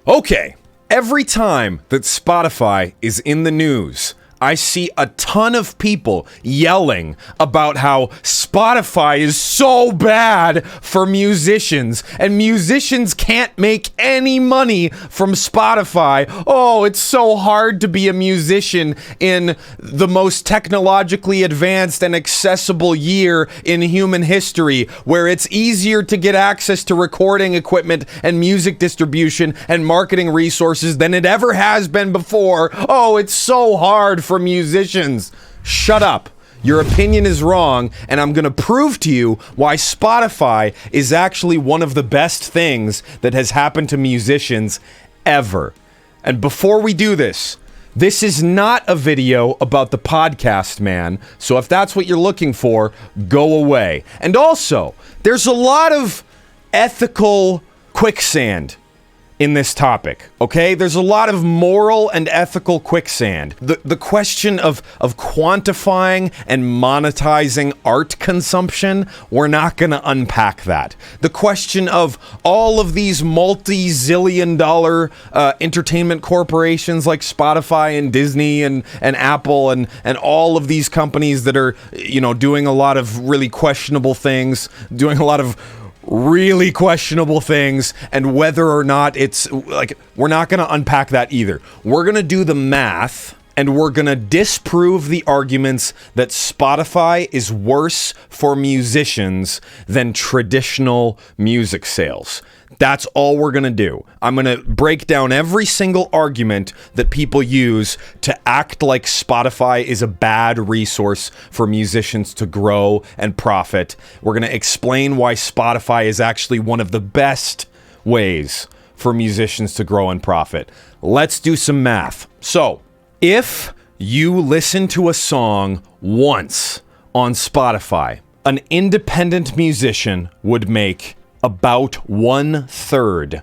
Okay, every time that Spotify is in the news, I see a ton of people yelling about how Spotify is so bad for musicians and musicians can't make any money from Spotify. Oh, it's so hard to be a musician in the most technologically advanced and accessible year in human history, where it's easier to get access to recording equipment and music distribution and marketing resources than it ever has been before. Oh, it's so hard for musicians. Shut up. Your opinion is wrong, and I'm going to prove to you why Spotify is actually one of the best things that has happened to musicians ever. And before we do this, this is not a video about the podcast man, so if that's what you're looking for, go away. And also, there's a lot of ethical quicksand in this topic, okay? There's a lot of moral and ethical quicksand. The question of quantifying and monetizing art consumption, we're not gonna unpack that. The question of all of these multi-zillion dollar entertainment corporations like Spotify and Disney and Apple and all of these companies that are, you know, doing a lot of really questionable things, doing a lot of really questionable things, and whether or not it's like, we're not going to unpack that either. We're going to do the math, and we're going to disprove the arguments that Spotify is worse for musicians than traditional music sales. That's all we're going to do. I'm going to break down every single argument that people use to act like Spotify is a bad resource for musicians to grow and profit. We're going to explain why Spotify is actually one of the best ways for musicians to grow and profit. Let's do some math. So, if you listen to a song once on Spotify, an independent musician would make about 1/3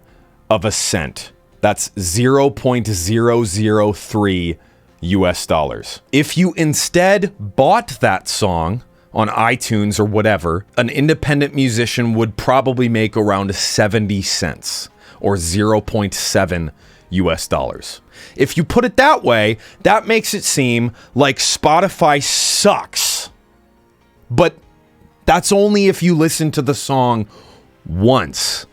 of a cent. That's 0.003 US dollars. If you instead bought that song on iTunes or whatever, an independent musician would probably make around 70 cents or 0.7 US dollars. If you put it that way, that makes it seem like Spotify sucks. But that's only if you listen to the song once.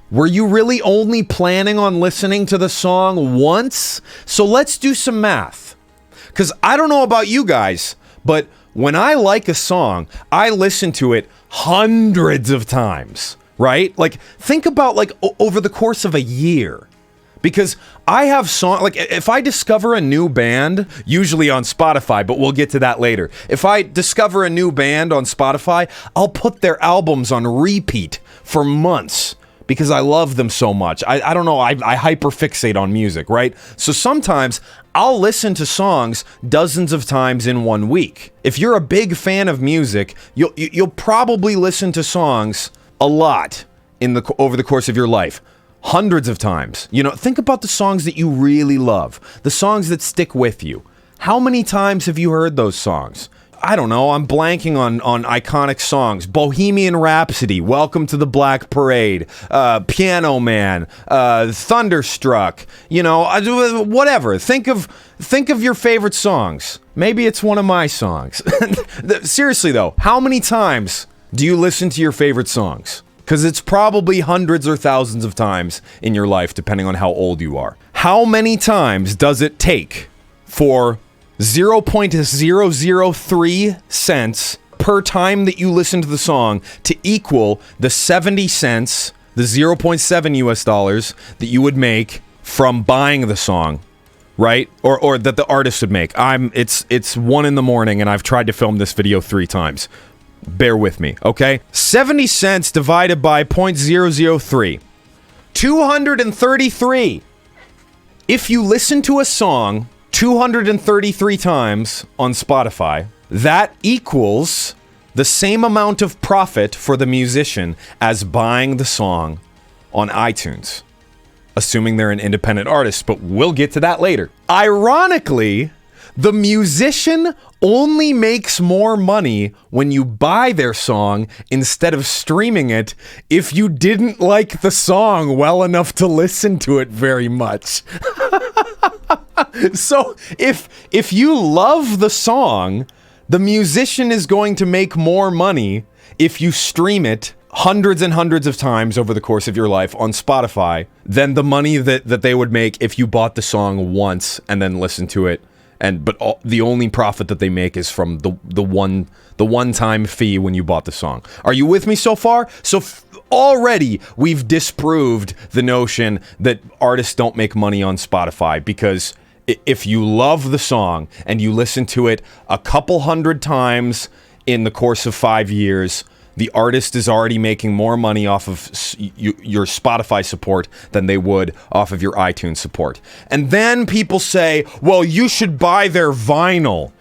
Were you really only planning on listening to the song once? So let's do some math. Because I don't know about you guys, but when I like a song, I listen to it hundreds of times, right? Like, think about like over the course of a year. Because I have songs, like if I discover a new band, usually on Spotify, but we'll get to that later. If I discover a new band on Spotify, I'll put their albums on repeat for months because I love them so much. I don't know, I hyperfixate on music, right? So sometimes I'll listen to songs dozens of times in 1 week. If you're a big fan of music, you'll probably listen to songs a lot over the course of your life. Hundreds of times. You know, think about the songs that you really love, the songs that stick with you. How many times have you heard those songs? I don't know, I'm blanking on iconic songs. Bohemian Rhapsody, Welcome to the Black Parade, Piano Man, Thunderstruck, you know, whatever. Think of your favorite songs. Maybe it's one of my songs. Seriously though, how many times do you listen to your favorite songs? Because it's probably hundreds or thousands of times in your life, depending on how old you are. How many times does it take for 0.003 cents per time that you listen to the song to equal the 70 cents, the 0.7 US dollars that you would make from buying the song, right? Or that the artist would make? It's 1 a.m. and I've tried to film this video 3 times. Bear with me, okay? 70 cents divided by 0.003. 233. If you listen to a song 233 times on Spotify, that equals the same amount of profit for the musician as buying the song on iTunes. Assuming they're an independent artist, but we'll get to that later. Ironically, the musician only makes more money when you buy their song instead of streaming it if you didn't like the song well enough to listen to it very much. So if you love the song, the musician is going to make more money if you stream it hundreds and hundreds of times over the course of your life on Spotify than the money that they would make if you bought the song once and then listened to it. The only profit that they make is from the one-time fee when you bought the song. Are you with me so far? So already we've disproved the notion that artists don't make money on Spotify, because if you love the song and you listen to it a couple hundred times in the course of 5 years, the artist is already making more money off of your Spotify support than they would off of your iTunes support. And then people say, well, you should buy their vinyl.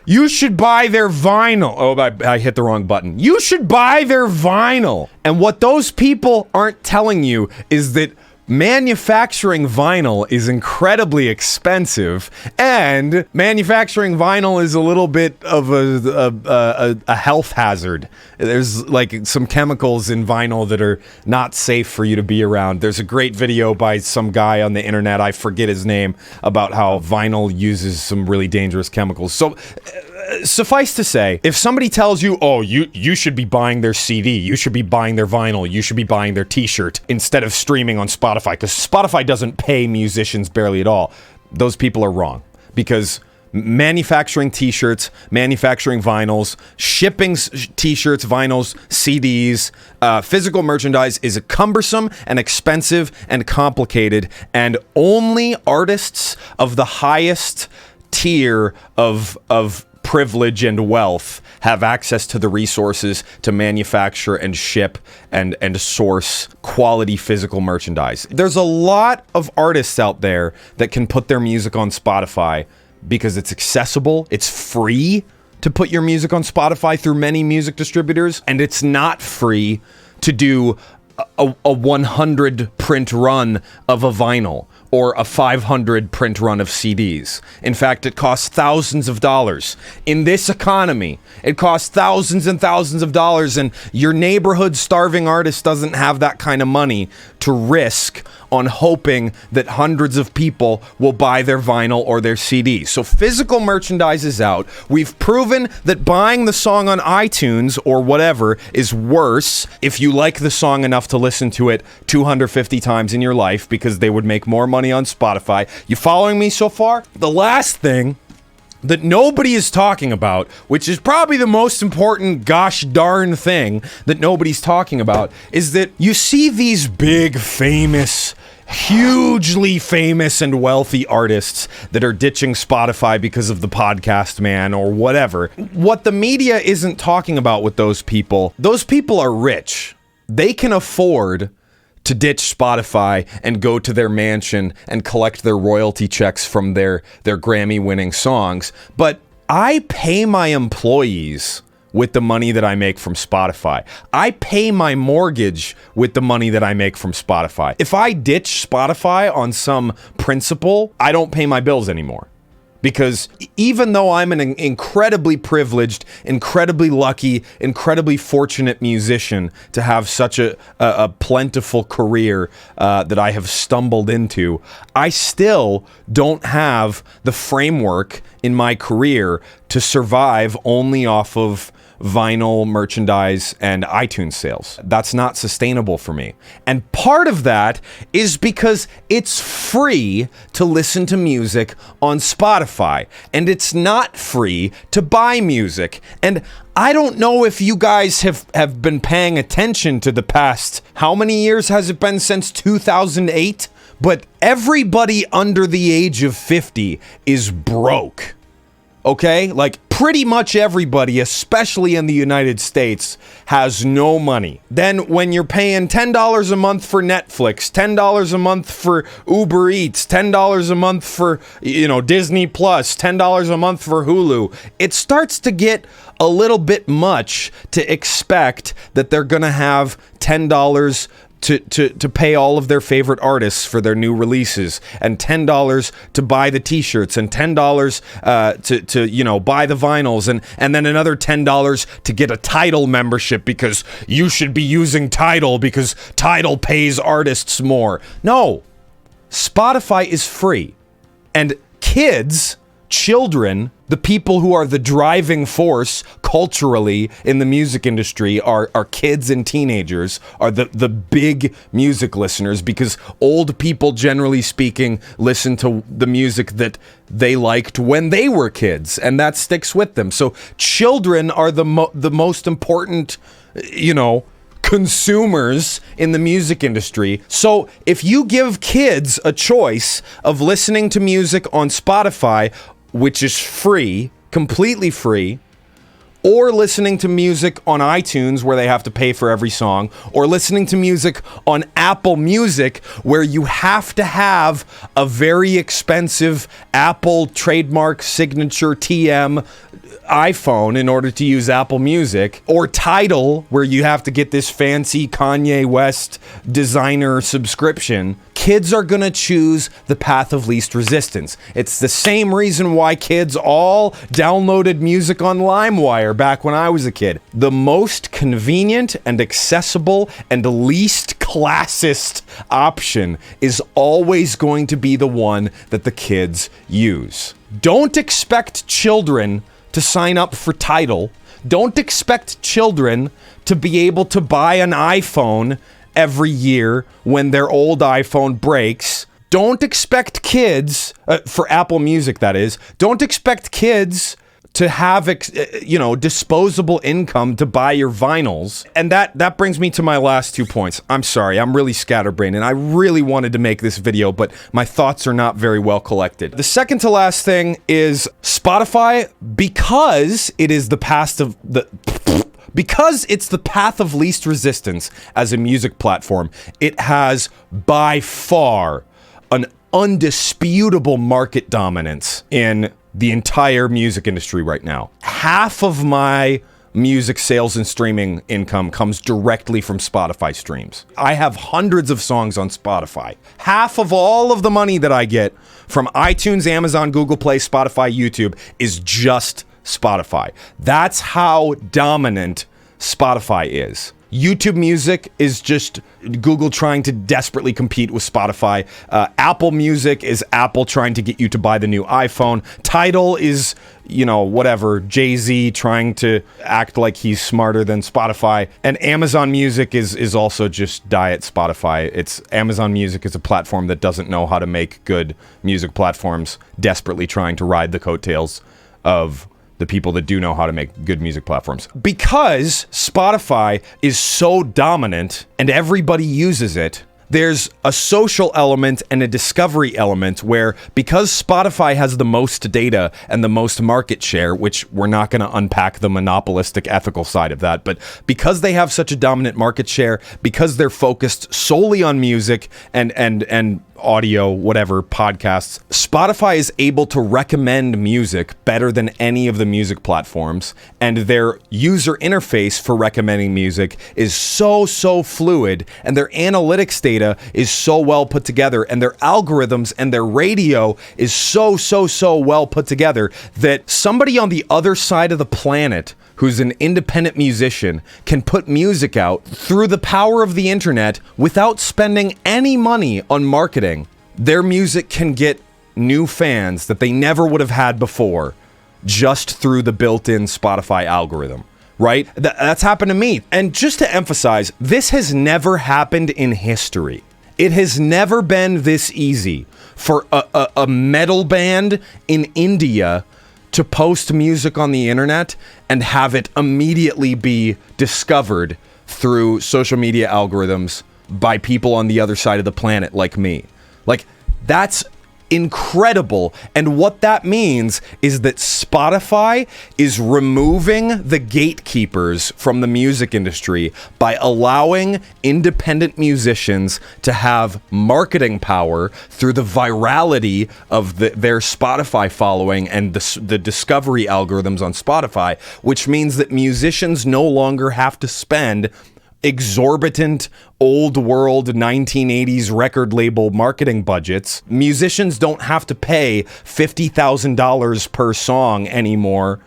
You should buy their vinyl. Oh, I hit the wrong button. You should buy their vinyl. And what those people aren't telling you is that manufacturing vinyl is incredibly expensive, and manufacturing vinyl is a little bit of a health hazard. There's like some chemicals in vinyl that are not safe for you to be around. There's a great video by some guy on the internet, I forget his name, about how vinyl uses some really dangerous chemicals. So suffice to say, if somebody tells you, oh, you should be buying their CD, you should be buying their vinyl, you should be buying their t-shirt instead of streaming on Spotify, because Spotify doesn't pay musicians barely at all, those people are wrong. Because manufacturing t-shirts, manufacturing vinyls, shipping t-shirts, vinyls, CDs, physical merchandise is cumbersome and expensive and complicated, and only artists of the highest tier of privilege and wealth have access to the resources to manufacture and ship and source quality physical merchandise. There's a lot of artists out there that can put their music on Spotify because it's accessible, it's free to put your music on Spotify through many music distributors, and it's not free to do a 100 print run of a vinyl or a 500 print run of CDs. In fact, it costs thousands of dollars. In this economy, it costs thousands and thousands of dollars, and your neighborhood starving artist doesn't have that kind of money to risk on hoping that hundreds of people will buy their vinyl or their CD. So physical merchandise is out. We've proven that buying the song on iTunes or whatever is worse if you like the song enough to listen to it 250 times in your life, because they would make more money on Spotify. You following me so far? The last thing that nobody is talking about, which is probably the most important gosh darn thing that nobody's talking about, is that you see these big, famous, hugely famous and wealthy artists that are ditching Spotify because of the podcast man or whatever. What the media isn't talking about with those people are rich. They can afford to ditch Spotify and go to their mansion and collect their royalty checks from their Grammy-winning songs. But I pay my employees with the money that I make from Spotify. I pay my mortgage with the money that I make from Spotify. If I ditch Spotify on some principle, I don't pay my bills anymore. Because even though I'm an incredibly privileged, incredibly lucky, incredibly fortunate musician to have such a plentiful career that I have stumbled into, I still don't have the framework in my career to survive only off of vinyl merchandise and iTunes sales. That's not sustainable for me. And part of that is because it's free to listen to music on Spotify, and it's not free to buy music. And I don't know if you guys have been paying attention to the past, how many years has it been since 2008? But everybody under the age of 50 is broke. Okay? Like, pretty much everybody, especially in the United States, has no money. Then when you're paying $10 a month for Netflix, $10 a month for Uber Eats, $10 a month for, Disney Plus, $10 a month for Hulu, it starts to get a little bit much to expect that they're gonna have $10 to pay all of their favorite artists for their new releases, and $10 to buy the t-shirts, and $10 to buy the vinyls, and then another $10 to get a Tidal membership because you should be using Tidal because Tidal pays artists more. No, Spotify is free. And children, the people who are the driving force culturally in the music industry are kids and teenagers, are the big music listeners, because old people, generally speaking, listen to the music that they liked when they were kids, and that sticks with them. So children are the most important, consumers in the music industry. So if you give kids a choice of listening to music on Spotify, which is free, completely free, or listening to music on iTunes where they have to pay for every song, or listening to music on Apple Music where you have to have a very expensive Apple trademark signature TM iPhone in order to use Apple Music, or Tidal where you have to get this fancy Kanye West designer subscription, kids are gonna choose the path of least resistance. It's the same reason why kids all downloaded music on LimeWire back when I was a kid. The most convenient and accessible and least classist option is always going to be the one that the kids use. Don't expect children to sign up for Tidal. Don't expect children to be able to buy an iPhone every year when their old iPhone breaks. Don't expect kids, for Apple Music that is, don't expect kids to have, disposable income to buy your vinyls. And that brings me to my last 2 points. I'm sorry, I'm really scatterbrained, and I really wanted to make this video, but my thoughts are not very well collected. The second to last thing is Spotify, because it's the path of least resistance as a music platform, it has by far an undisputable market dominance in the entire music industry right now. Half of my music sales and streaming income comes directly from Spotify streams. I have hundreds of songs on Spotify. Half of all of the money that I get from iTunes, Amazon, Google Play, Spotify, YouTube is just Spotify. That's how dominant Spotify is. YouTube Music is just Google trying to desperately compete with Spotify. Apple Music is Apple trying to get you to buy the new iPhone. Tidal is, Jay-Z trying to act like he's smarter than Spotify. And Amazon Music is also just diet Spotify. Amazon Music is a platform that doesn't know how to make good music platforms, desperately trying to ride the coattails of the people that do know how to make good music platforms. Because Spotify is so dominant and everybody uses it, there's a social element and a discovery element where, because Spotify has the most data and the most market share, which we're not going to unpack the monopolistic ethical side of that, but because they have such a dominant market share, because they're focused solely on music and audio, whatever, podcasts, Spotify is able to recommend music better than any of the music platforms, and their user interface for recommending music is so fluid, and their analytics data is so well put together, and their algorithms and their radio is so well put together that somebody on the other side of the planet who's an independent musician can put music out through the power of the internet without spending any money on marketing. Their music can get new fans that they never would have had before just through the built-in Spotify algorithm, right? That's happened to me. And just to emphasize, this has never happened in history. It has never been this easy for a metal band in India to post music on the internet and have it immediately be discovered through social media algorithms by people on the other side of the planet like me. Like, that's incredible. And what that means is that Spotify is removing the gatekeepers from the music industry by allowing independent musicians to have marketing power through the virality of their Spotify following and the discovery algorithms on Spotify, which means that musicians no longer have to spend exorbitant old world 1980s record label marketing budgets, musicians don't have to pay $50,000 per song anymore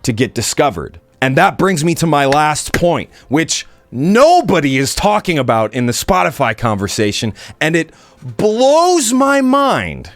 to get discovered. And that brings me to my last point, which nobody is talking about in the Spotify conversation, and it blows my mind.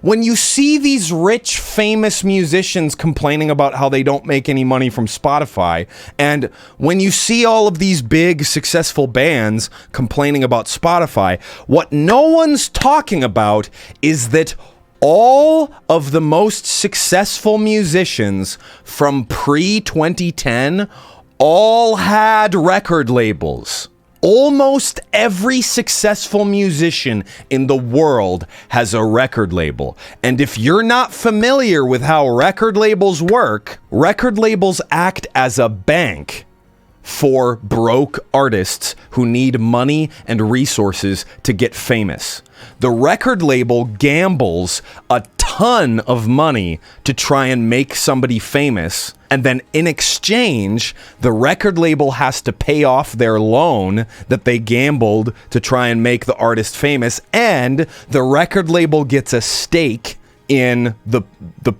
When you see these rich, famous musicians complaining about how they don't make any money from Spotify, and when you see all of these big, successful bands complaining about Spotify, what no one's talking about is that all of the most successful musicians from pre-2010 all had record labels. Almost every successful musician in the world has a record label. And if you're not familiar with how record labels work, record labels act as a bank for broke artists who need money and resources to get famous. The record label gambles a ton of money to try and make somebody famous, and then in exchange, the record label has to pay off their loan that they gambled to try and make the artist famous, and the record label gets a stake in the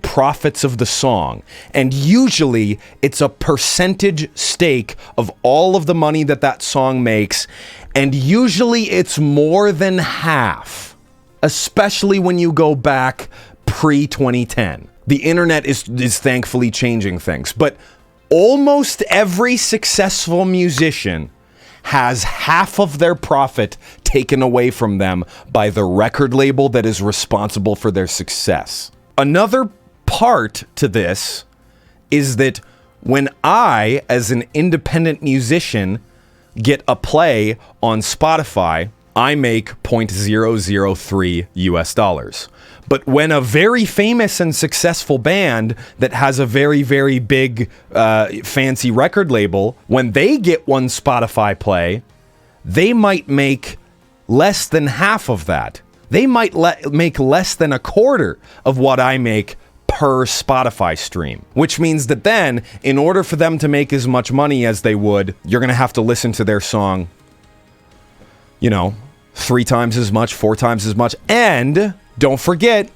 profits of the song. And usually it's a percentage stake of all of the money that song makes, and usually it's more than half, especially when you go back pre-2010. The internet is thankfully changing things, but almost every successful musician has half of their profit taken away from them by the record label that is responsible for their success. Another part to this is that when I, as an independent musician, get a play on Spotify, I make $0.003 US. But when a very famous and successful band that has a very, very big, fancy record label, when they get one Spotify play, they might make less than half of that. They might make less than a quarter of what I make per Spotify stream, which means that then, in order for them to make as much money as they would, you're going to have to listen to their song, 3 times as much, 4 times as much. And don't forget,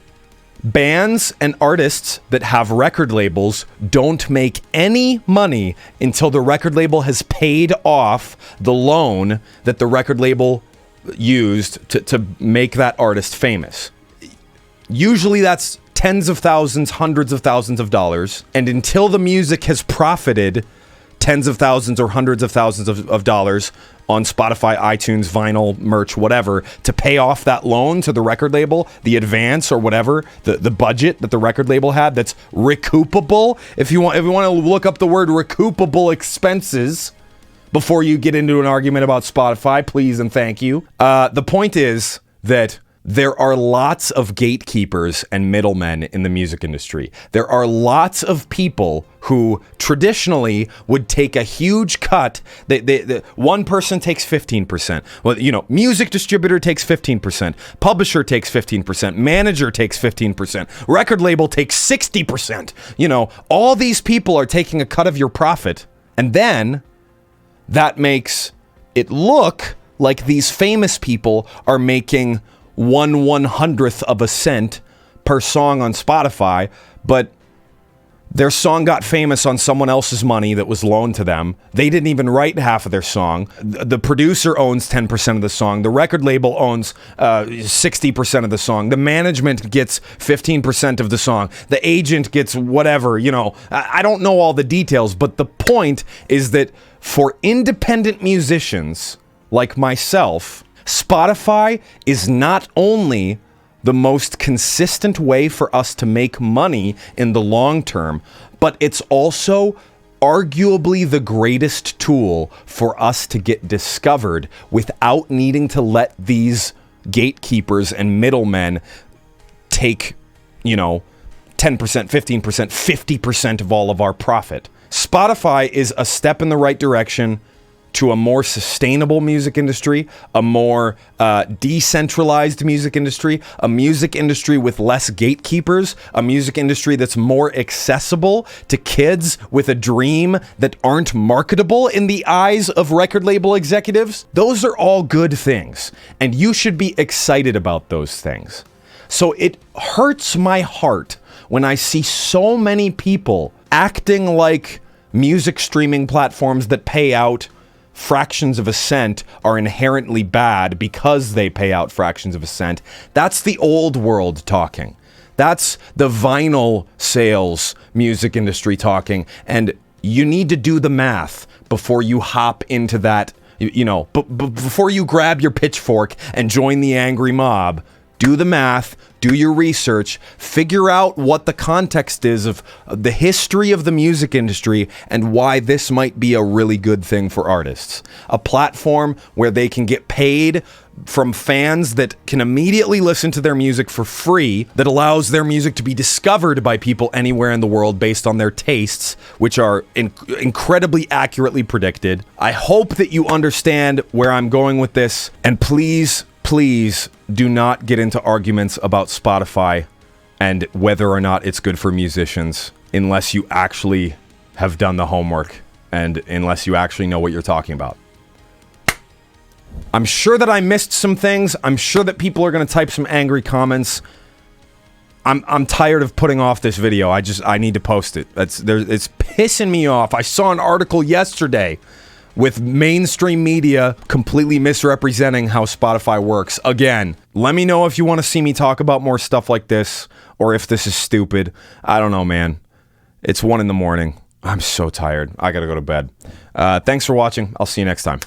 bands and artists that have record labels don't make any money until the record label has paid off the loan that the record label used to make that artist famous. Usually that's tens of thousands, hundreds of thousands of dollars. And until the music has profited tens of thousands or hundreds of thousands of dollars on Spotify, iTunes, vinyl, merch, whatever, to pay off that loan to the record label, the advance or whatever, the budget that the record label had that's recoupable. If you want to look up the word recoupable expenses before you get into an argument about Spotify, please and thank you. The point is that there are lots of gatekeepers and middlemen in the music industry. There are lots of people who traditionally would take a huge cut. One person takes 15%. Well, music distributor takes 15%. Publisher takes 15%. Manager takes 15%. Record label takes 60%. All these people are taking a cut of your profit. And then that makes it look like these famous people are making 1/100th of a cent per song on Spotify, but their song got famous on someone else's money that was loaned to them. They didn't even write half of their song. The producer owns 10% of the song. The record label owns 60% of the song. The management gets 15% of the song. The agent gets whatever, I don't know all the details, but the point is that for independent musicians like myself, Spotify is not only the most consistent way for us to make money in the long term, but it's also arguably the greatest tool for us to get discovered without needing to let these gatekeepers and middlemen take, 10%, 15%, 50% of all of our profit. Spotify is a step in the right direction to a more sustainable music industry, a more decentralized music industry, a music industry with less gatekeepers, a music industry that's more accessible to kids with a dream that aren't marketable in the eyes of record label executives. Those are all good things, and you should be excited about those things. So it hurts my heart when I see so many people acting like music streaming platforms that pay out fractions of a cent are inherently bad because they pay out fractions of a cent. That's the old world talking. That's the vinyl sales music industry talking. And you need to do the math before you hop into that, before you grab your pitchfork and join the angry mob. Do the math, do your research, figure out what the context is of the history of the music industry and why this might be a really good thing for artists. A platform where they can get paid from fans that can immediately listen to their music for free, that allows their music to be discovered by people anywhere in the world based on their tastes, which are incredibly accurately predicted. I hope that you understand where I'm going with this, and please do not get into arguments about Spotify and whether or not it's good for musicians unless you actually have done the homework and unless you actually know what you're talking about. I'm sure that I missed some things. I'm sure that people are going to type some angry comments. I'm tired of putting off this video. I need to post it. It's pissing me off. I saw an article yesterday with mainstream media completely misrepresenting how Spotify works. Again, let me know if you want to see me talk about more stuff like this, or if this is stupid. I don't know, man. It's 1 a.m. I'm so tired. I gotta go to bed. Thanks for watching. I'll see you next time.